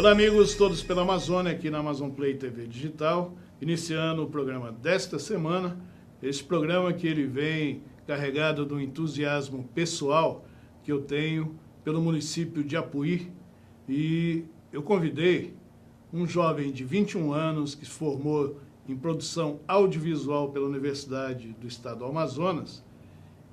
Olá, amigos, todos pela Amazônia, aqui na Amazon Play TV Digital, iniciando o programa desta semana. Esse programa que ele vem carregado do entusiasmo pessoal que eu tenho pelo município de Apuí, e eu convidei um jovem de 21 anos que se formou em produção audiovisual pela Universidade do Estado do Amazonas,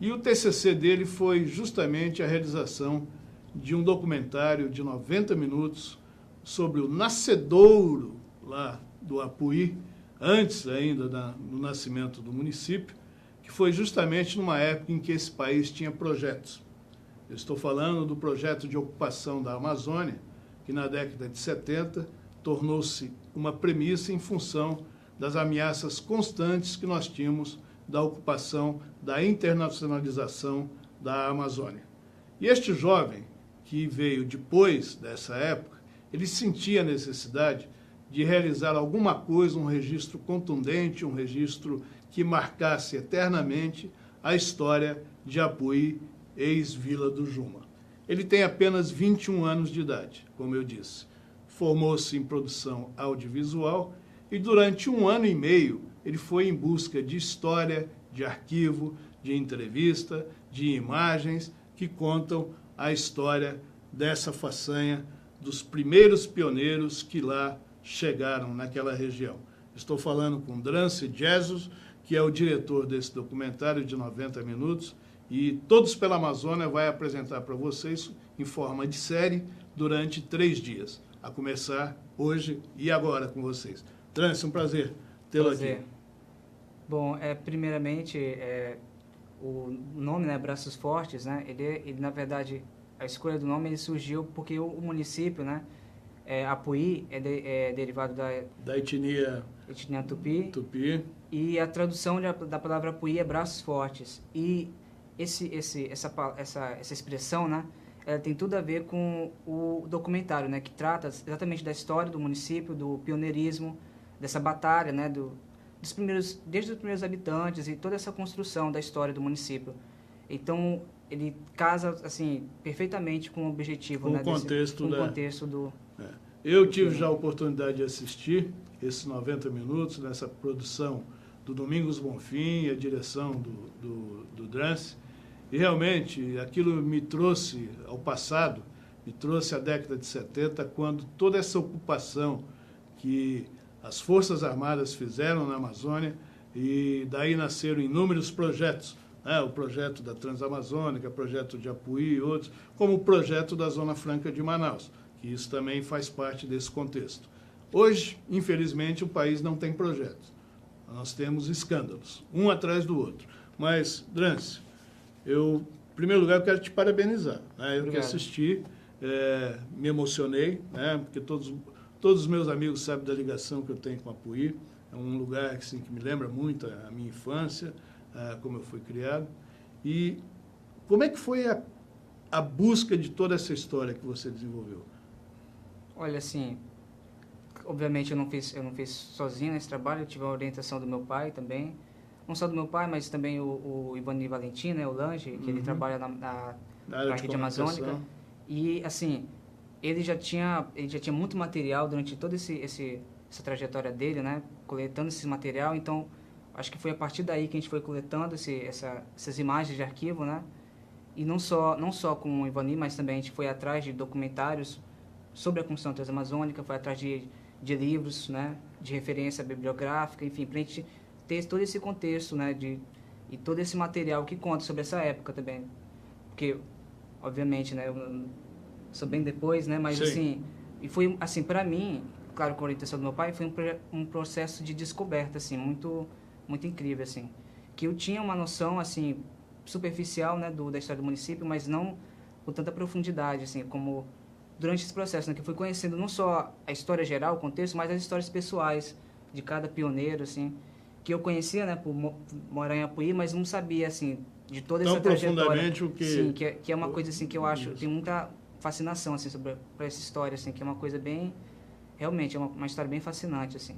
e o TCC dele foi justamente a realização de um documentário de 90 minutos sobre o nascedouro lá do Apuí, antes ainda do nascimento do município, que foi justamente numa época em que esse país tinha projetos. Eu estou falando do projeto de ocupação da Amazônia, que na década de 70 tornou-se uma premissa em função das ameaças constantes que nós tínhamos da ocupação, da internacionalização da Amazônia. E este jovem, que veio depois dessa época, ele sentia a necessidade de realizar alguma coisa, um registro contundente, um registro que marcasse eternamente a história de Apuí, ex-Vila do Juma. Ele tem apenas 21 anos de idade, como eu disse. Formou-se em produção audiovisual e durante 1 ano e meio ele foi em busca de história, de arquivo, de entrevista, de imagens que contam a história dessa façanha dos primeiros pioneiros que lá chegaram naquela região. Estou falando com Drance Jesus, que é o diretor desse documentário de 90 minutos, e Todos pela Amazônia vai apresentar para vocês em forma de série durante 3 dias, a começar hoje e agora com vocês. Drance, um prazer tê-lo aqui. Bom, primeiramente, o nome, né, Braços Fortes, né, ele na verdade, a escolha do nome ele surgiu porque o município, né, Apuí, é derivado da etnia Tupi, e a tradução da palavra Apuí é Braços Fortes. E essa expressão, né, ela tem tudo a ver com o documentário, né, que trata exatamente da história do município, do pioneirismo, dessa batalha, né, desde os primeiros habitantes e toda essa construção da história do município. Então, ele casa assim perfeitamente com o objetivo, com, né, o contexto do... Eu tive já a oportunidade de assistir esses 90 minutos nessa produção do Domingos Bonfim, a direção do Drance, e realmente aquilo me trouxe ao passado, me trouxe à década de 70, quando toda essa ocupação que as Forças Armadas fizeram na Amazônia, e daí nasceram inúmeros projetos, o projeto da Transamazônica, o projeto de Apuí e outros, como o projeto da Zona Franca de Manaus, que isso também faz parte desse contexto. Hoje, infelizmente, o país não tem projetos. Nós temos escândalos, um atrás do outro. Mas, Drance, em primeiro lugar, eu quero te parabenizar. Eu que assisti, me emocionei, porque todos os meus amigos sabem da ligação que eu tenho com Apuí. É um lugar assim, que me lembra muito a minha infância, como eu fui criado. E como é que foi a busca de toda essa história que você desenvolveu? Olha, assim, obviamente eu não fiz sozinho esse trabalho, eu tive a orientação do meu pai também. Não só do meu pai, mas também o Ivani Valentim, né, o Lange, que ele trabalha na rede amazônica. E, assim, ele já tinha muito material durante toda essa trajetória dele, né, coletando esse material. Então, acho que foi a partir daí que a gente foi coletando essas imagens de arquivo, né? E não só com o Ivani, mas também a gente foi atrás de documentários sobre a construção transamazônica, foi atrás de livros, né, de referência bibliográfica, enfim, para a gente ter todo esse contexto, né, e todo esse material que conta sobre essa época também. Porque, obviamente, né, eu sou bem depois, né, mas, assim, e foi, assim, para mim, claro, com a orientação do meu pai, foi um processo de descoberta, assim, muito, muito incrível, assim, que eu tinha uma noção, assim, superficial, né, da história do município, mas não com tanta profundidade, assim, como durante esse processo, né, que eu fui conhecendo não só a história geral, o contexto, mas as histórias pessoais de cada pioneiro, assim, que eu conhecia, né, por morar em Apuí, mas não sabia, assim, de toda essa trajetória. Sim, que é uma coisa, assim, que eu acho, tem muita fascinação, assim, para essa história, assim, que é uma coisa bem, realmente, é uma história bem fascinante, assim.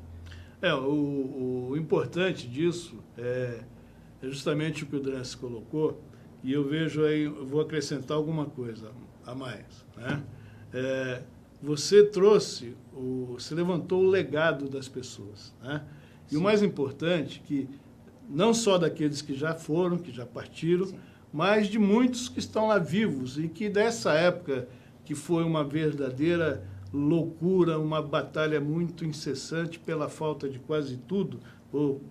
O importante disso é justamente o que o Drance colocou, e eu vejo aí, eu vou acrescentar alguma coisa a mais, né? você trouxe, você levantou o legado das pessoas, né? E o mais importante, que não só daqueles que já foram, que já partiram, sim, mas de muitos que estão lá vivos e que dessa época, que foi uma verdadeira loucura, uma batalha muito incessante pela falta de quase tudo, ou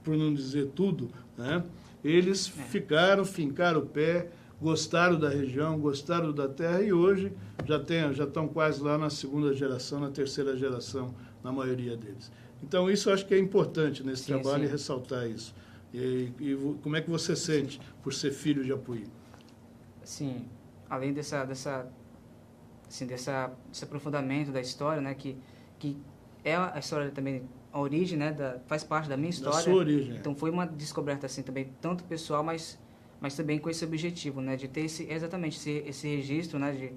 por não dizer tudo, né? Eles fincaram o pé, gostaram da região, gostaram da terra e hoje já estão quase lá na segunda geração, na terceira geração, na maioria deles. Então, isso eu acho que é importante nesse trabalho, sim, ressaltar isso. E como é que você sente por ser filho de Apuí? Sim, além desse aprofundamento da história, né, que é a história também, a origem, né, faz parte da minha história. Da sua origem. Então foi uma descoberta assim também, tanto pessoal, mas também com esse objetivo, né, de ter exatamente esse registro, né,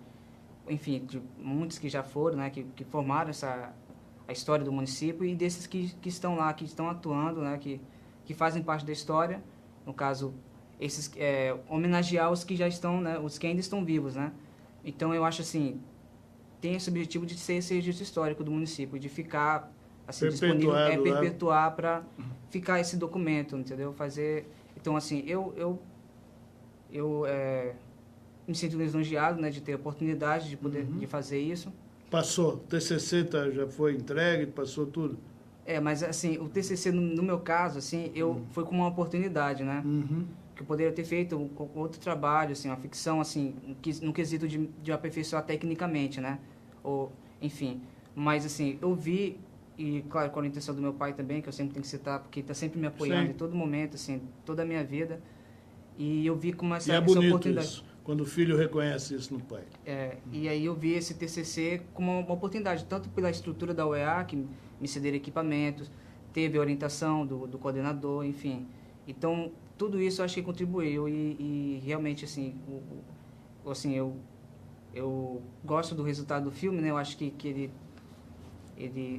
enfim, de muitos que já foram, né, que formaram a história do município e desses que estão lá, que estão atuando, né, que fazem parte da história, no caso, esses homenagear os que já estão, né, os que ainda estão vivos, né. Então eu acho assim, tem esse objetivo de ser esse registro histórico do município, de ficar assim disponível, perpetuar para ficar esse documento, entendeu? Fazer, então assim, eu me sinto lisonjeado, né, de ter a oportunidade de poder de fazer isso. Passou, o TCC já foi entregue, passou tudo? Mas assim, o TCC no meu caso, assim, foi como uma oportunidade, né? Que eu poderia ter feito outro trabalho, assim, uma ficção, assim, no quesito de aperfeiçoar tecnicamente, né? Ou, enfim, mas assim, eu vi, e claro, com a intenção do meu pai também, que eu sempre tenho que citar, porque ele está sempre me apoiando, sim, em todo momento, assim, toda a minha vida, e eu vi como essa oportunidade. Isso, quando o filho reconhece isso no pai. E aí eu vi esse TCC como uma oportunidade, tanto pela estrutura da UEA, que me cederam equipamentos, teve a orientação do coordenador, enfim. Então, tudo isso eu acho que contribuiu e realmente, assim, eu gosto do resultado do filme, né? Eu acho que ele,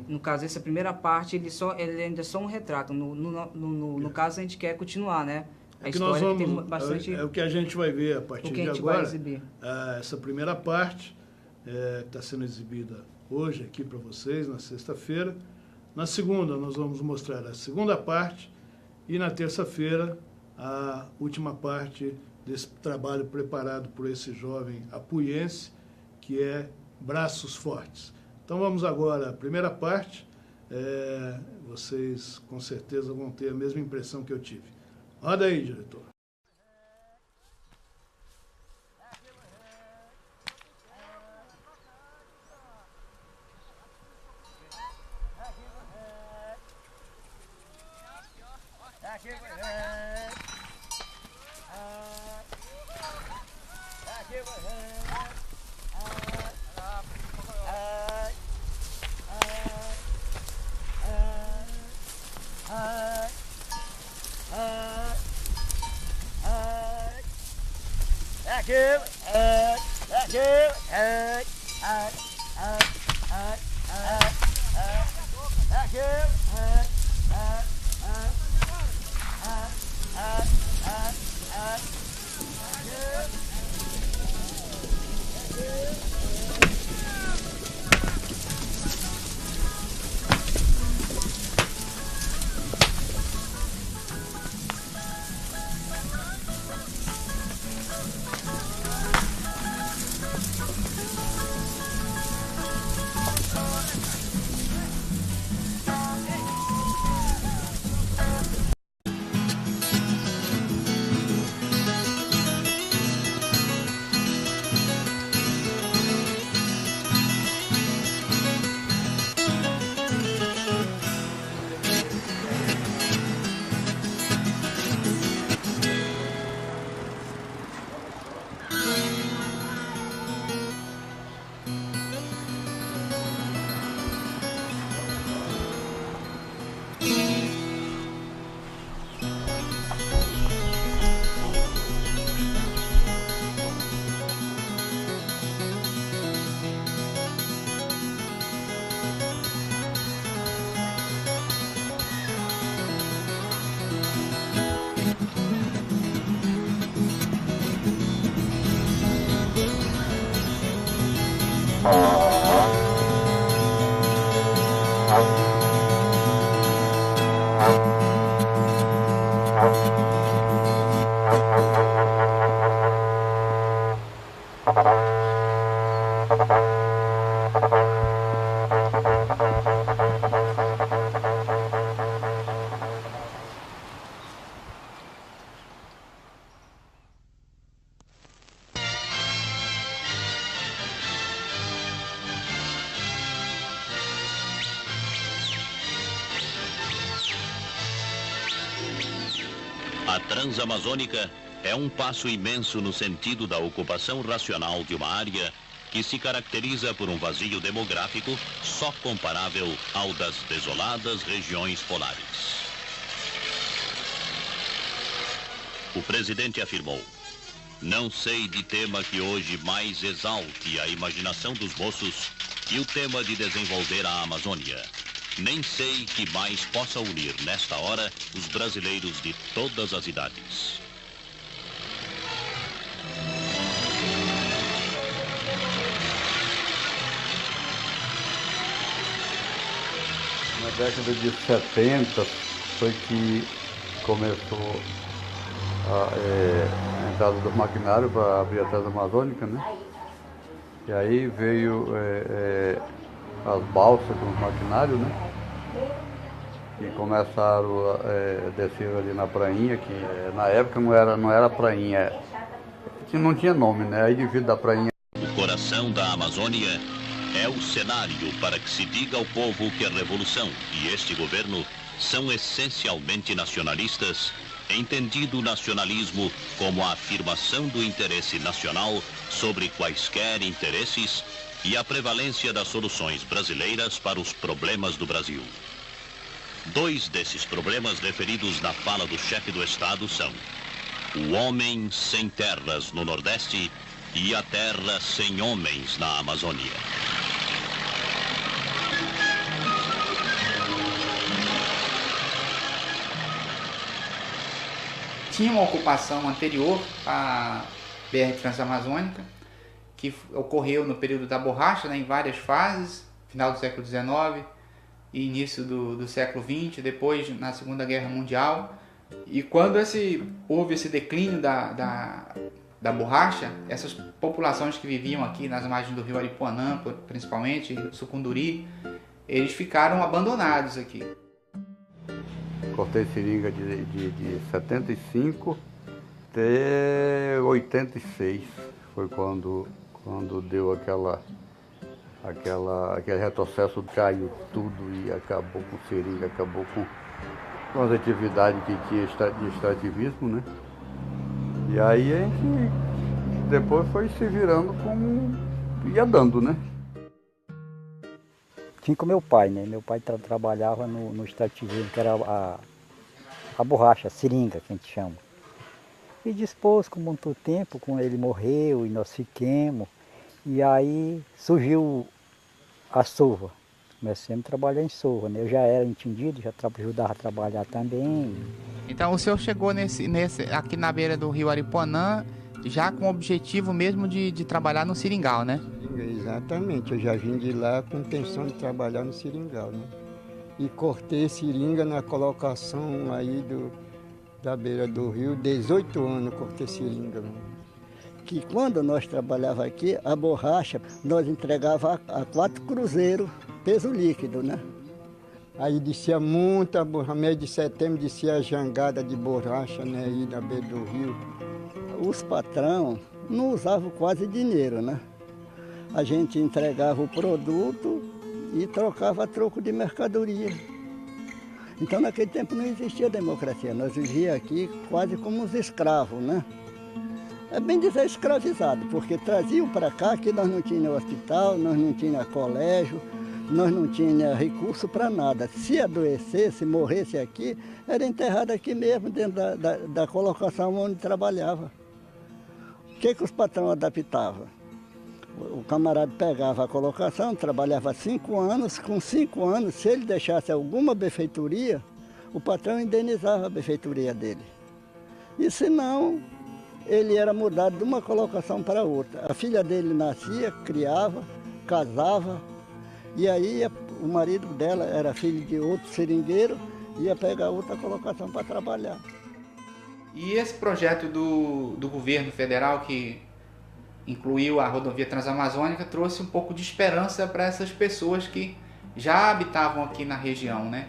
no caso, essa primeira parte, ele ainda é só um retrato. No caso, a gente quer continuar, né? A história que tem bastante... É o que a gente vai ver a partir de agora. Vai exibir. Essa primeira parte está sendo exibida hoje aqui para vocês, na sexta-feira. Na segunda, nós vamos mostrar a segunda parte e na terça-feira, a última parte desse trabalho preparado por esse jovem apuiense, que é Braços Fortes. Então vamos agora à primeira parte. Vocês com certeza vão ter a mesma impressão que eu tive. Roda aí, diretor. A Transamazônica é um passo imenso no sentido da ocupação racional de uma área que se caracteriza por um vazio demográfico só comparável ao das desoladas regiões polares. O presidente afirmou: "Não sei de tema que hoje mais exalte a imaginação dos moços que o tema de desenvolver a Amazônia. Nem sei que mais possa unir nesta hora os brasileiros de todas as idades." Na década de 70 foi que começou a entrada dos maquinários para abrir a Transamazônica, né? E aí veio as balsas dos maquinários, né? E começaram a descer ali na prainha, que na época não era prainha, que não tinha nome, né? Aí devido da prainha. O coração da Amazônia é o cenário para que se diga ao povo que a revolução e este governo são essencialmente nacionalistas, entendido o nacionalismo como a afirmação do interesse nacional sobre quaisquer interesses e a prevalência das soluções brasileiras para os problemas do Brasil. Dois desses problemas referidos na fala do chefe do Estado são o homem sem terras no Nordeste e a terra sem homens na Amazônia. Tinha uma ocupação anterior à BR Transamazônica, que ocorreu no período da borracha, né, em várias fases, final do século XIX e início do século XX, depois na Segunda Guerra Mundial. E quando houve esse declínio da borracha, essas populações que viviam aqui nas margens do rio Aripuanã, principalmente, Sucunduri, eles ficaram abandonados aqui. Cortei seringa de 75 até 86, foi quando deu aquele retrocesso, caiu tudo e acabou com seringa, acabou com as atividades que tinha de extrativismo, né? E aí a gente depois foi se virando como ia dando, né? Tinha com meu pai, né? Meu pai trabalhava no extrativismo, que era a borracha, a seringa, que a gente chama. E depois, com muito tempo, quando ele morreu e nós fiquemos, e aí surgiu a sova. Comecemos a trabalhar em sova, né? Eu já era entendido, já ajudava a trabalhar também. Então o senhor chegou aqui na beira do rio Aripuanã, já com o objetivo mesmo de trabalhar no seringal, né? Exatamente, eu já vim de lá com intenção de trabalhar no seringal, né? E cortei seringa na colocação aí da beira do rio, 18 anos cortei seringa. Né? Que quando nós trabalhávamos aqui, a borracha, nós entregava a 4 cruzeiros, peso líquido, né? Aí descia muita borracha, mês de setembro descia a jangada de borracha, né, aí na beira do rio. Os patrão não usavam quase dinheiro, né? A gente entregava o produto e trocava a troco de mercadoria. Então naquele tempo não existia democracia, nós vivíamos aqui quase como uns escravos, né? É bem dizer escravizado, porque traziam para cá que nós não tínhamos hospital, nós não tínhamos colégio, nós não tínhamos recurso para nada. Se adoecesse, morresse aqui, era enterrado aqui mesmo, dentro da colocação onde trabalhava. O que os patrões adaptavam? O camarada pegava a colocação, trabalhava 5 anos, com 5 anos, se ele deixasse alguma benfeitoria, o patrão indenizava a benfeitoria dele. E se não, ele era mudado de uma colocação para outra. A filha dele nascia, criava, casava, e aí o marido dela era filho de outro seringueiro, ia pegar outra colocação para trabalhar. E esse projeto do governo federal, que incluiu a rodovia Transamazônica, trouxe um pouco de esperança para essas pessoas que já habitavam aqui na região, né?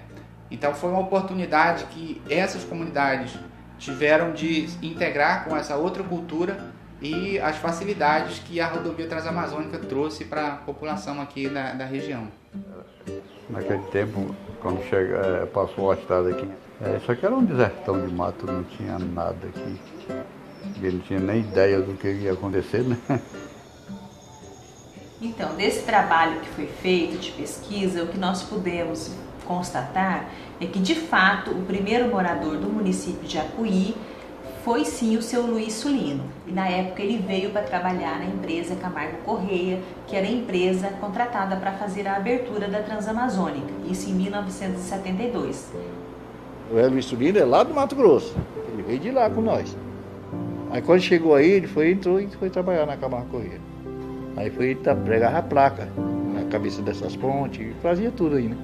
Então foi uma oportunidade que essas comunidades tiveram de integrar com essa outra cultura e as facilidades que a rodovia Transamazônica trouxe para a população aqui da região. Naquele tempo, quando passou a estrada aqui, isso aqui era um desertão de mato, não tinha nada aqui. Ninguém não tinha nem ideia do que ia acontecer, né? Então, desse trabalho que foi feito de pesquisa, o que nós pudemos constatar é que, de fato, o primeiro morador do município de Apuí foi sim o seu Luiz Sulino. E na época ele veio para trabalhar na empresa Camargo Correia, que era a empresa contratada para fazer a abertura da Transamazônica, isso em 1972. O Luiz Sulino é lá do Mato Grosso, ele veio de lá com nós. Aí quando chegou aí, ele entrou e foi trabalhar na Camargo Correia. Aí foi pregava a placa na cabeça dessas pontes, fazia tudo aí, né?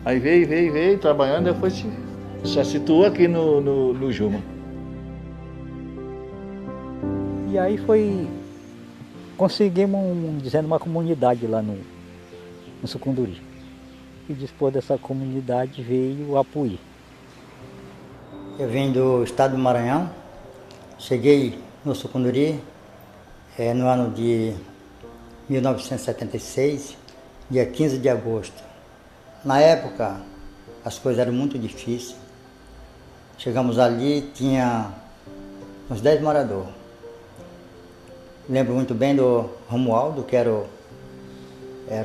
Aí veio, trabalhando, depois se situou aqui no Juma. E aí conseguimos, uma comunidade lá no Sucunduri. E depois dessa comunidade veio o Apuí. Eu vim do estado do Maranhão, cheguei no Sucunduri no ano de 1976, dia 15 de agosto. Na época, as coisas eram muito difíceis. Chegamos ali, tinha uns 10 moradores. Lembro muito bem do Romualdo, que era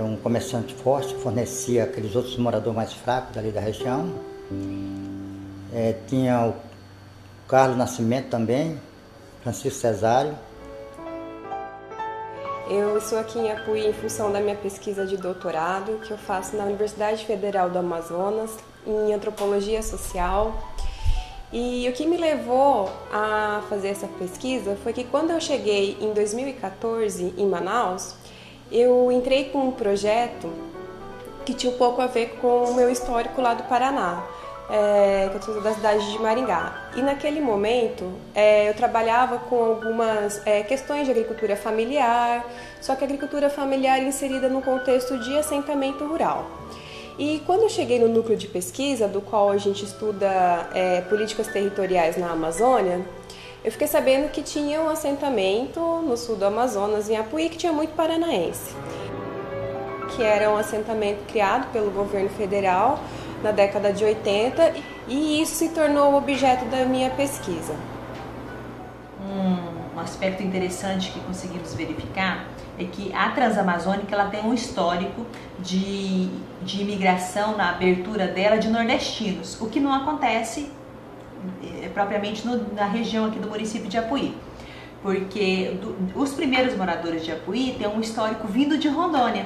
um comerciante forte, fornecia aqueles outros moradores mais fracos ali da região. Tinha o Carlos Nascimento também, Francisco Cesário. Eu estou aqui em Apuí em função da minha pesquisa de doutorado, que eu faço na Universidade Federal do Amazonas, em Antropologia Social. E o que me levou a fazer essa pesquisa foi que quando eu cheguei em 2014 em Manaus, eu entrei com um projeto que tinha um pouco a ver com o meu histórico lá do Paraná, que eu sou da cidade de Maringá. E naquele momento eu trabalhava com algumas questões de agricultura familiar, só que agricultura familiar inserida no contexto de assentamento rural. E quando eu cheguei no núcleo de pesquisa, do qual a gente estuda políticas territoriais na Amazônia, eu fiquei sabendo que tinha um assentamento no sul do Amazonas, em Apuí, que tinha muito paranaense, que era um assentamento criado pelo governo federal na década de 80, e isso se tornou o objeto da minha pesquisa. Um aspecto interessante que conseguimos verificar é que a Transamazônica ela tem um histórico de imigração na abertura dela de nordestinos, o que não acontece propriamente na região aqui do município de Apuí, porque os primeiros moradores de Apuí têm um histórico vindo de Rondônia.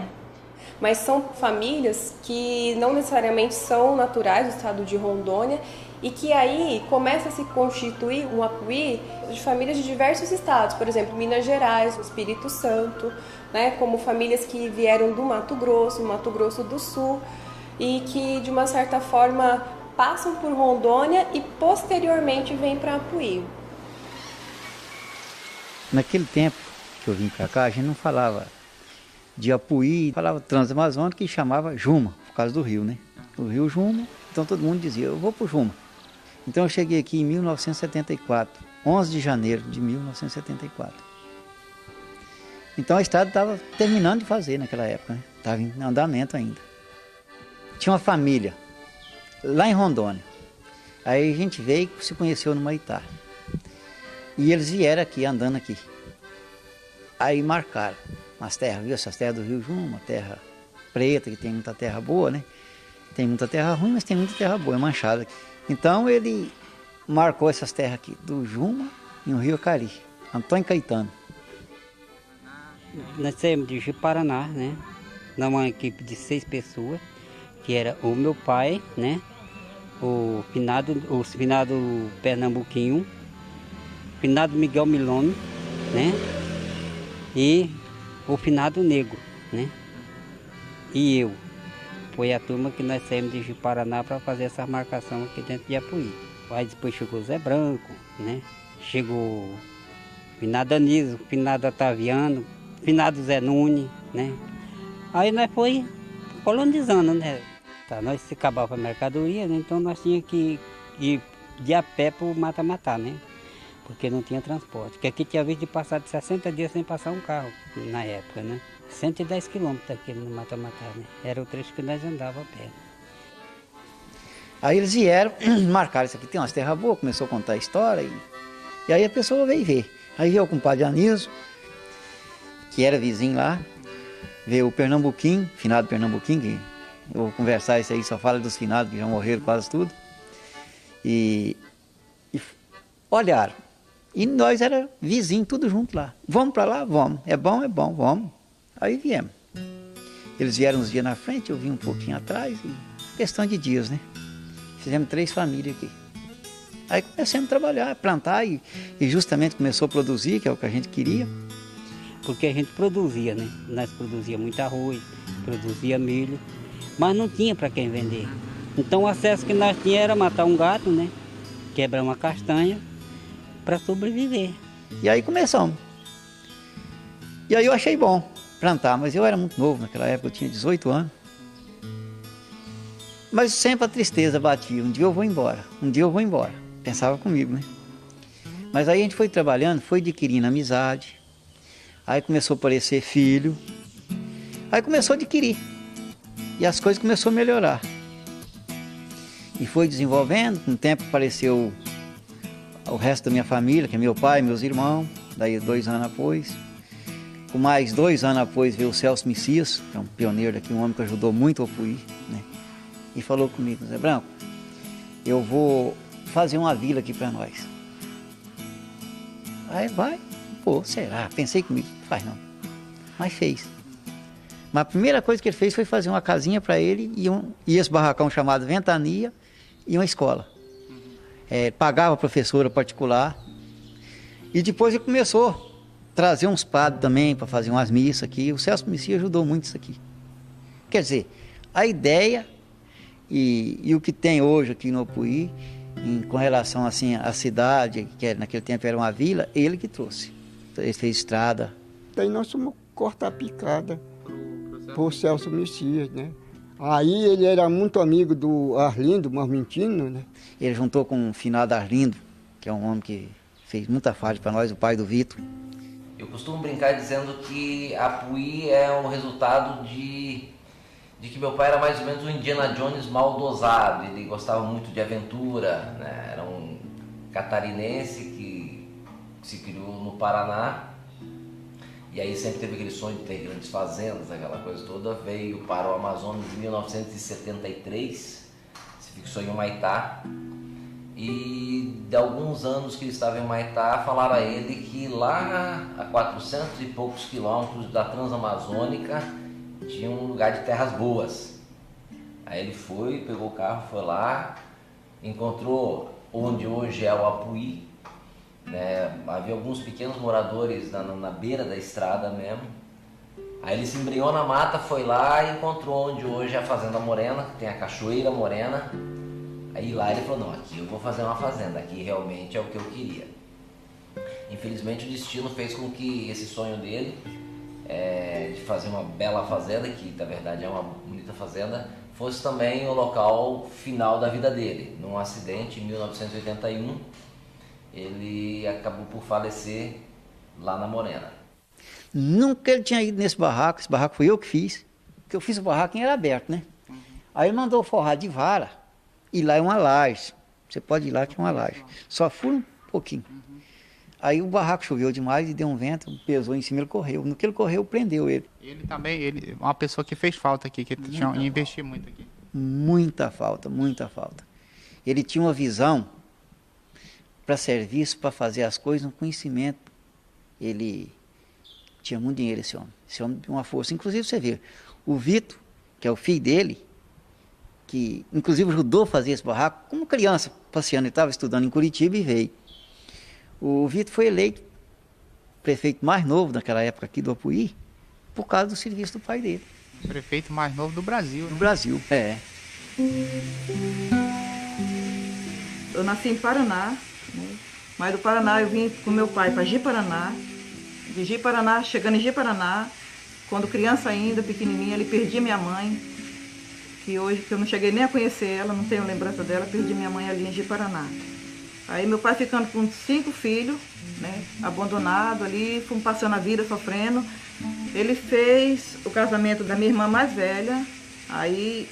Mas são famílias que não necessariamente são naturais do estado de Rondônia e que aí começa a se constituir um Apuí de famílias de diversos estados, por exemplo, Minas Gerais, o Espírito Santo, né, como famílias que vieram do Mato Grosso do Sul, e que de uma certa forma passam por Rondônia e posteriormente vêm para Apuí. Naquele tempo que eu vim para cá, a gente não falava de Apuí, falava Transamazônica e chamava Juma, por causa do rio, né? O rio Juma, então todo mundo dizia, eu vou para o Juma. Então eu cheguei aqui em 1974, 11 de janeiro de 1974. Então a estrada estava terminando de fazer naquela época, né? Estava em andamento ainda. Tinha uma família lá em Rondônia. Aí a gente veio e se conheceu no Maitá. E eles vieram aqui, andando aqui. Aí marcaram as terras, viu? Essas terras do Rio Juma, terra preta, que tem muita terra boa, né? Tem muita terra ruim, mas tem muita terra boa, é manchada aqui. Então ele marcou essas terras aqui, do Juma e o Rio Acari, Antônio Caetano. Nós saímos de Ji-Paraná, né? Numa equipe de 6 pessoas, que era o meu pai, né? O finado Pernambuquinho, o finado Miguel Milone, né? E o finado Negro, né? E eu. Foi a turma que nós saímos de Ji-Paraná para fazer essa marcação aqui dentro de Apuí. Aí depois chegou o Zé Branco, né? Chegou o finado Anísio, o finado Otaviano, o finado Zé Nunes, né? Aí nós foi colonizando, né? Tá, nós se acabava a mercadoria, né? Então nós tínhamos que ir de a pé para o mata-matar, né? Porque não tinha transporte. Porque aqui tinha vez de passar de 60 dias sem passar um carro na época, né? 110 quilômetros daqui no Mata-Mata, né? Era o trecho que nós andávamos a pé. Aí eles vieram, marcaram isso aqui, tem umas terras boas, começou a contar a história, e aí a pessoa veio ver. Aí veio o compadre Anísio, que era vizinho lá, veio o Pernambuquinho, finado Pernambuquinho, que eu vou conversar isso aí, só fala dos finados, que já morreram quase tudo. E olharam, e nós era vizinho, tudo junto lá. Vamos para lá? Vamos. É bom, vamos. Aí viemos. Eles vieram uns dias na frente, eu vim um pouquinho atrás, e questão de dias, né? Fizemos 3 famílias aqui. Aí começamos a trabalhar, plantar e justamente começou a produzir, que é o que a gente queria. Porque a gente produzia, né? Nós produzia muito arroz, produzia milho, mas não tinha para quem vender. Então o acesso que nós tínhamos era matar um gato, né? Quebrar uma castanha para sobreviver. E aí começamos. E aí eu achei bom plantar, mas eu era muito novo naquela época, eu tinha 18 anos. Mas sempre a tristeza batia, um dia eu vou embora, pensava comigo, né? Mas aí a gente foi trabalhando, foi adquirindo amizade, aí começou a aparecer filho, aí começou a adquirir, e as coisas começaram a melhorar. E foi desenvolvendo, com o tempo apareceu o resto da minha família, que é meu pai, meus irmãos, daí 2 anos após. Com mais 2 anos após veio o Celso Messias, que é um pioneiro daqui, um homem que ajudou muito o Apuí, né? E falou comigo: Zé Branco, eu vou fazer uma vila aqui para nós. Aí vai, pô, será? Pensei comigo, faz não. Mas fez. Mas a primeira coisa que ele fez foi fazer uma casinha para ele e esse barracão chamado Ventania e uma escola. Pagava professora particular. E depois ele começou a trazer uns padres também para fazer umas missas aqui. O Celso Messias ajudou muito isso aqui. Quer dizer, a ideia e o que tem hoje aqui no Apuí, com relação assim à cidade, que naquele tempo era uma vila, ele que trouxe. Ele fez estrada. Daí nós fomos cortar a picada por Celso Messias, né? Aí ele era muito amigo do Arlindo Marmentino, né? Ele juntou com o finado Arlindo, que é um homem que fez muita falta para nós, o pai do Vitor. Eu costumo brincar dizendo que Apuí é um resultado de que meu pai era mais ou menos um Indiana Jones mal dosado. Ele gostava muito de aventura, né? Era um catarinense que se criou no Paraná. E aí sempre teve aquele sonho de ter grandes fazendas, aquela coisa toda. Veio para o Amazonas em 1973, se fixou em Humaitá. E de alguns anos que ele estava em Humaitá, falaram a ele que lá a 400 e poucos quilômetros da Transamazônica tinha um lugar de terras boas. Aí ele foi, pegou o carro, foi lá, encontrou onde hoje é o Apuí, né? Havia alguns pequenos moradores na beira da estrada mesmo. Aí ele se embrenhou na mata, foi lá e encontrou onde hoje é a Fazenda Morena, que tem a Cachoeira Morena. Aí lá ele falou: não, aqui eu vou fazer uma fazenda, aqui realmente é o que eu queria. Infelizmente o destino fez com que esse sonho dele de fazer uma bela fazenda, que na verdade é uma bonita fazenda, fosse também o local final da vida dele. Num acidente em 1981, ele acabou por falecer lá na Morena. Nunca ele tinha ido nesse barraco, esse barraco foi eu que fiz, porque eu fiz o barraco e era aberto, né? Aí ele mandou forrar de vara, e lá é uma laje, você pode ir lá que é uma laje, só fura um pouquinho. Aí o barraco choveu demais e deu um vento, pesou em cima, ele correu. No que ele correu, prendeu ele. Ele também, ele uma pessoa que fez falta aqui, que tinha investir muito aqui. Muita falta, muita falta. Ele tinha uma visão para serviço, para fazer as coisas, um conhecimento. Ele tinha muito dinheiro, esse homem tinha uma força. Inclusive, você vê, o Vitor, que é o filho dele, que inclusive ajudou a fazer esse barraco, como criança, passeando, ele estava estudando em Curitiba e veio. O Vitor foi eleito prefeito mais novo naquela época aqui do Apuí, por causa do serviço do pai dele. O prefeito mais novo do Brasil. Do Brasil, é. Eu nasci em Paraná, né? Mas do Paraná eu vim com meu pai para Ji-Paraná. De Ji-Paraná, chegando em Ji-Paraná, quando criança ainda, pequenininha, ele perdi minha mãe, que hoje que eu não cheguei nem a conhecer ela, não tenho lembrança dela, perdi minha mãe ali em Ji-Paraná. Aí meu pai ficando com 5 filhos, né, abandonado ali, fomos passando a vida sofrendo. Ele fez o casamento da minha irmã mais velha, aí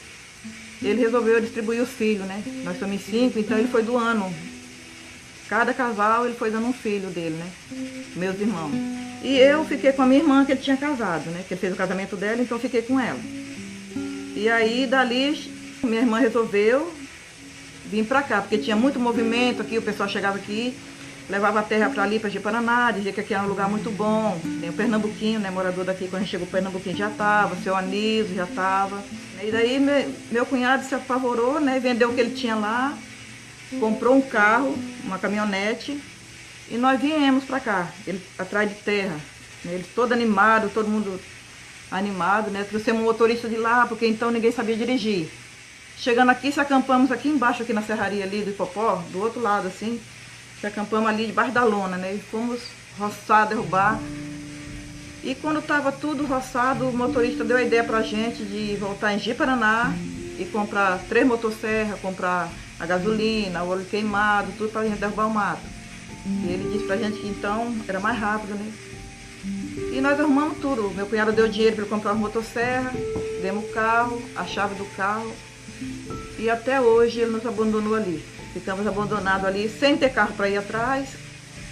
ele resolveu distribuir os filhos, né? Nós somos 5, então ele foi doando. Cada casal ele foi dando um filho dele, né? Meus irmãos. E eu fiquei com a minha irmã que ele tinha casado, né? Que ele fez o casamento dela, então eu fiquei com ela. E aí dali minha irmã resolveu vir pra cá, porque tinha muito movimento aqui, o pessoal chegava aqui, levava a terra para ali, para Ji-Paraná, dizia que aqui era um lugar muito bom. Tem o Pernambuquinho, né, morador daqui, quando a gente chegou o Pernambuquinho já estava, o seu Anísio já estava. E daí meu cunhado se apavorou, né, vendeu o que ele tinha lá, comprou um carro, uma caminhonete, e nós viemos para cá, ele atrás de terra. Ele todo animado, todo mundo animado, né, trouxemos um motorista de lá, porque então ninguém sabia dirigir. Chegando aqui, se acampamos aqui embaixo, aqui na serraria ali do Ipopó, do outro lado assim, se acampamos ali debaixo da lona, né? E fomos roçar, derrubar. E quando estava tudo roçado, o motorista deu a ideia pra gente de voltar em Ji-Paraná e comprar 3 motosserras, comprar a gasolina, o óleo queimado, tudo pra gente derrubar o mato. E ele disse pra gente que então era mais rápido, né? E nós arrumamos tudo. Meu cunhado deu dinheiro para comprar uma motosserra, demos o carro, a chave do carro. E até hoje ele nos abandonou ali. Ficamos abandonados ali, sem ter carro para ir atrás,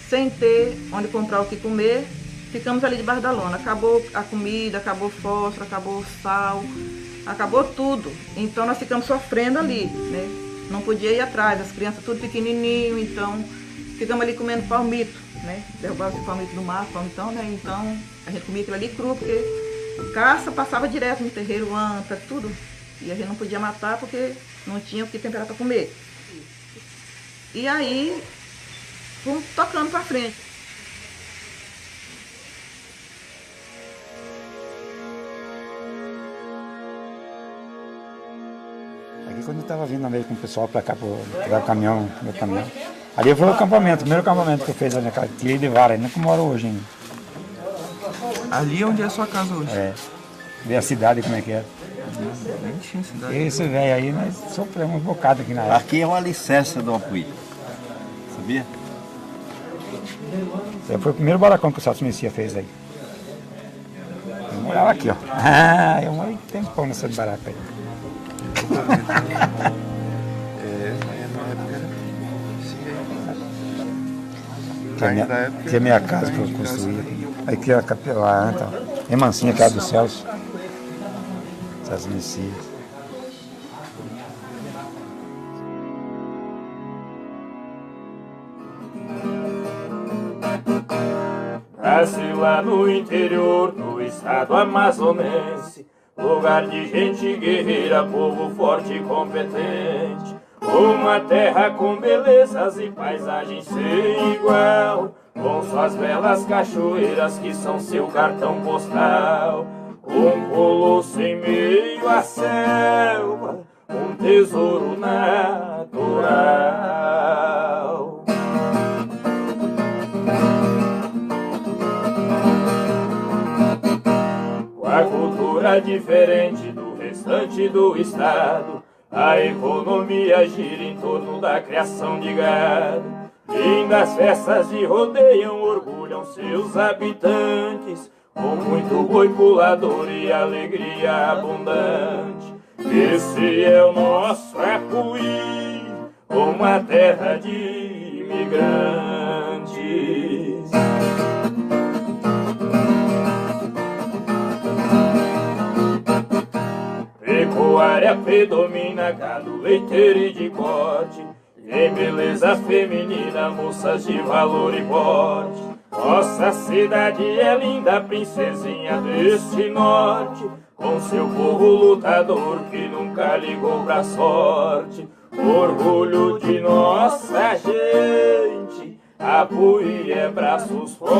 sem ter onde comprar o que comer. Ficamos ali debaixo da lona. Acabou a comida, acabou o fósforo, acabou o sal, acabou tudo. Então nós ficamos sofrendo ali, né? Não podia ir atrás, as crianças tudo pequenininho, então ficamos ali comendo palmito, né? Derrubava esse palmito do mar, palmitão, né? Então a gente comia aquilo ali cru, porque caça passava direto no terreiro, anta, tudo. E a gente não podia matar porque não tinha o que temperar para comer. E aí, fomos tocando para frente. Aqui quando eu estava vindo na vez com o pessoal para cá, para o caminhão, meu caminhão. Ali foi o acampamento, o primeiro acampamento que eu fiz ali na casa. Tirei de vara, ainda que eu moro hoje ainda. Ali é onde é a sua casa hoje? É. Ver a cidade como é que é. Bem tinha cidade. Esse velho aí, nós sofremos um bocado aqui na época. Aqui é uma licença do Apuí. Sabia? Esse foi o primeiro barracão que o Celso Messia fez aí. Eu morava aqui, ó. Eu morei tempão nessa barraca aí. Aqui é minha casa que eu construí. Aqui é a capelã, então. É mansinha, casa do Celso. Celso Messia. Nasci lá no interior do estado amazonense, lugar de gente guerreira, povo forte e competente. Uma terra com belezas e paisagens sem igual, com suas belas cachoeiras que são seu cartão postal. Um colosso em meio à selva, um tesouro natural. Com a cultura diferente do restante do estado, a economia gira em torno da criação de gado. Lindas festas de rodeiam orgulham seus habitantes, com muito boi pulador e alegria abundante. Esse é o nosso Apuí, uma terra de imigrantes. Pecuária predomina, gado leiteiro e de corte. Em beleza feminina, moças de valor e porte. Nossa cidade é linda, princesinha deste norte, com seu povo lutador que nunca ligou pra sorte. Orgulho de nossa gente, Apuí é braços fortes.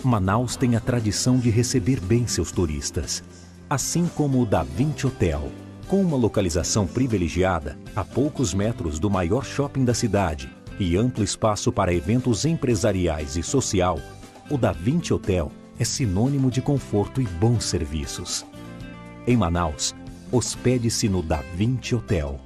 Manaus tem a tradição de receber bem seus turistas, assim como o Da Vinci Hotel. Com uma localização privilegiada, a poucos metros do maior shopping da cidade e amplo espaço para eventos empresariais e social, o Da Vinci Hotel é sinônimo de conforto e bons serviços. Em Manaus, hospede-se no Da Vinci Hotel.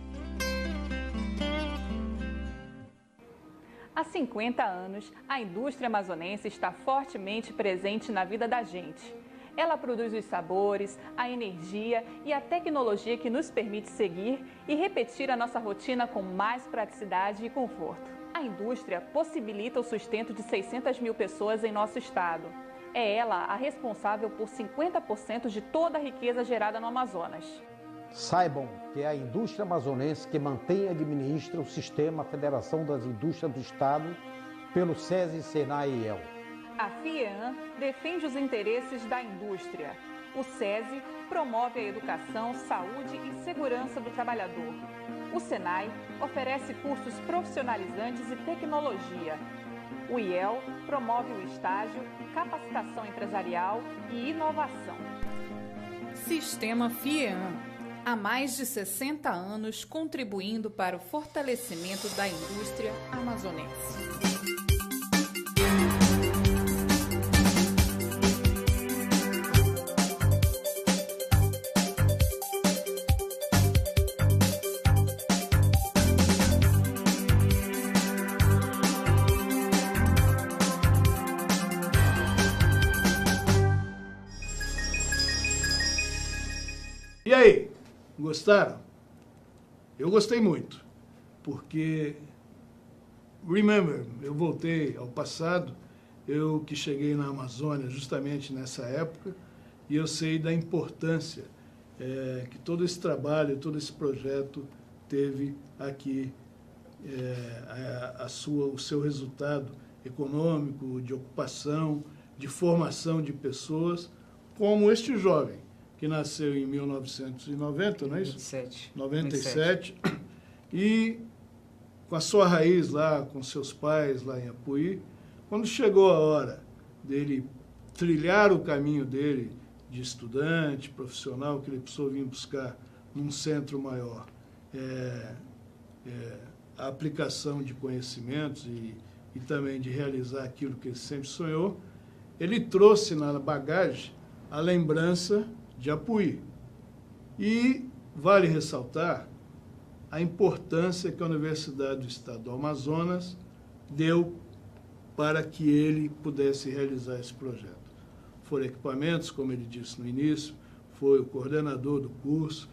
Há 50 anos, a indústria amazonense está fortemente presente na vida da gente. Ela produz os sabores, a energia e a tecnologia que nos permite seguir e repetir a nossa rotina com mais praticidade e conforto. A indústria possibilita o sustento de 600 mil pessoas em nosso estado. É ela a responsável por 50% de toda a riqueza gerada no Amazonas. Saibam que é a indústria amazonense que mantém e administra o sistema Federação das Indústrias do Estado pelo SESI, SENAI e IEL. A FIEAM defende os interesses da indústria. O SESI promove a educação, saúde e segurança do trabalhador. O SENAI oferece cursos profissionalizantes e tecnologia. O IEL promove o estágio, capacitação empresarial e inovação. Sistema FIEAM. Há mais de 60 anos contribuindo para o fortalecimento da indústria amazonense. E aí, gostaram? Eu gostei muito, porque, remember, eu voltei ao passado, eu que cheguei na Amazônia justamente nessa época, e eu sei da importância que todo esse trabalho, todo esse projeto teve aqui, o seu resultado econômico, de ocupação, de formação de pessoas, como este jovem, que nasceu em 1990, não é isso? 97. E com a sua raiz lá, com seus pais lá em Apuí, quando chegou a hora dele trilhar o caminho dele de estudante, profissional, que ele precisou vir buscar num centro maior, a aplicação de conhecimentos e também de realizar aquilo que ele sempre sonhou, ele trouxe na bagagem a lembrança de Apuí. E vale ressaltar a importância que a Universidade do Estado do Amazonas deu para que ele pudesse realizar esse projeto. Foram equipamentos, como ele disse no início, foi o coordenador do curso,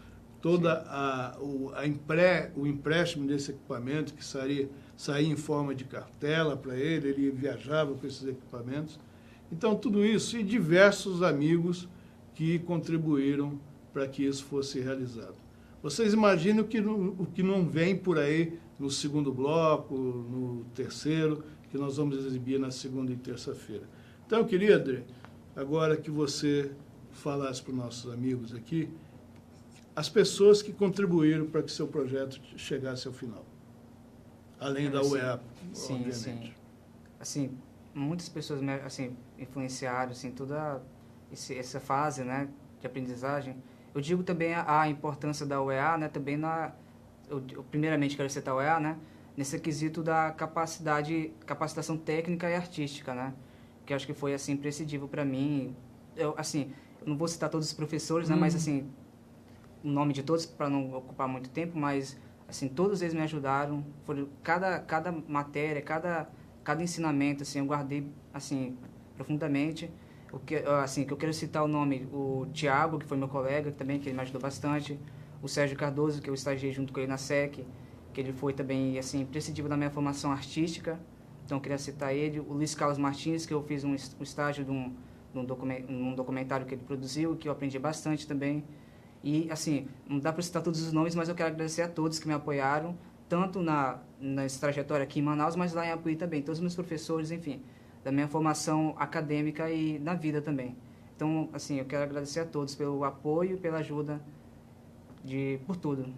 o empréstimo desse equipamento, que saía em forma de cartela para ele viajava com esses equipamentos. Então, tudo isso e diversos amigos que contribuíram para que isso fosse realizado. Vocês imaginam o que não vem por aí no segundo bloco, no terceiro, que nós vamos exibir na segunda e terça-feira. Então, eu queria, André, agora que você falasse para os nossos amigos aqui, as pessoas que contribuíram para que seu projeto chegasse ao final, além da UEA, obviamente. Sim. Assim, muitas pessoas influenciaram toda essa fase, né, de aprendizagem. Eu digo também a importância da UEA, né, também eu primeiramente quero citar a UEA, né, nesse quesito da capacitação técnica e artística, né, que acho que foi imprescindível para mim. Eu não vou citar todos os professores, né, mas o nome de todos para não ocupar muito tempo, mas todos eles me ajudaram. Cada matéria, cada ensinamento, eu guardei profundamente. Que eu quero citar o nome, o Tiago, que foi meu colega também, que ele me ajudou bastante, o Sérgio Cardoso, que eu estagiei junto com ele na SEC, que ele foi também imprescindível na minha formação artística, então eu queria citar ele, o Luiz Carlos Martins, que eu fiz um estágio num documentário que ele produziu, que eu aprendi bastante também, e não dá para citar todos os nomes, mas eu quero agradecer a todos que me apoiaram, tanto nessa trajetória aqui em Manaus, mas lá em Apuí também, todos os meus professores, enfim, da minha formação acadêmica e na vida também. Então, eu quero agradecer a todos pelo apoio, pela ajuda, por tudo.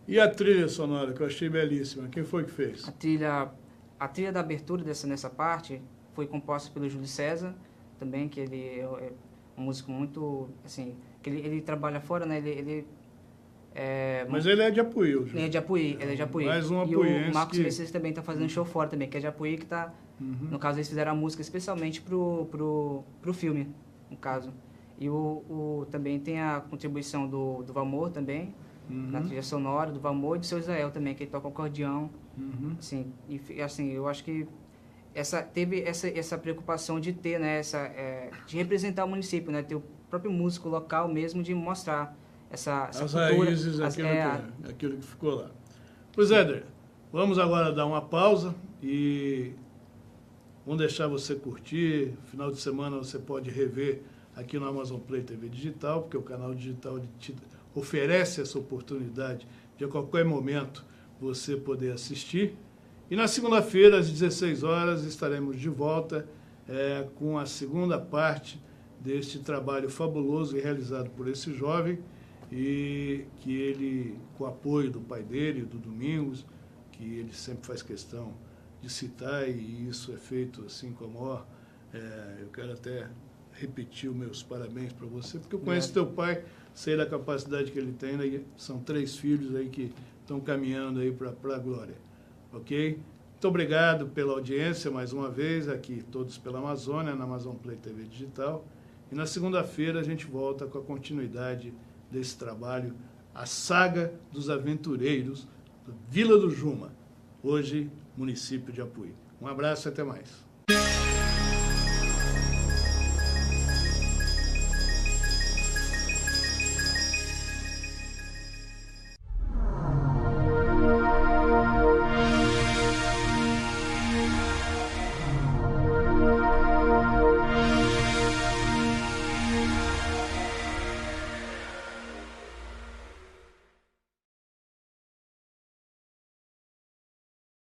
E a trilha sonora, que eu achei belíssima, quem foi que fez? A trilha da abertura nessa parte foi composta pelo Júlio César, também, que ele é um músico muito, que ele trabalha fora, né, mas ele é de Apuí, o Júlio. Ele é de Apuí. Mais um apuiense. E o Marcos Mercedes também está fazendo show fora também, que é de Apuí, que está... No caso, eles fizeram a música especialmente pro filme, no caso. E também tem a contribuição do Valmor também, na trilha sonora, do Valmor e do seu Israel também, que ele toca acordeão. Assim, e, assim, eu acho que teve essa preocupação de ter, né, de representar o município, né, ter o próprio músico local mesmo, de mostrar essa as cultura. Raízes, aquilo que ficou lá. Pois é, Éder, vamos agora dar uma pausa e vamos deixar você curtir. Final de semana você pode rever aqui no Amazon Play TV Digital, porque o canal digital te oferece essa oportunidade de a qualquer momento você poder assistir. E na segunda-feira, às 16 horas, estaremos de volta com a segunda parte deste trabalho fabuloso e realizado por esse jovem, e que ele, com o apoio do pai dele, do Domingos, que ele sempre faz questão de citar, e isso é feito assim com amor. Eu quero até repetir os meus parabéns para você, porque eu conheço teu pai, sei da capacidade que ele tem, né? São 3 filhos aí que estão caminhando aí para a glória, ok? Muito obrigado pela audiência mais uma vez, aqui todos pela Amazônia, na Amazon Play TV Digital, e na segunda-feira a gente volta com a continuidade desse trabalho, a saga dos aventureiros da Vila do Juma, hoje município de Apuí. Um abraço e até mais.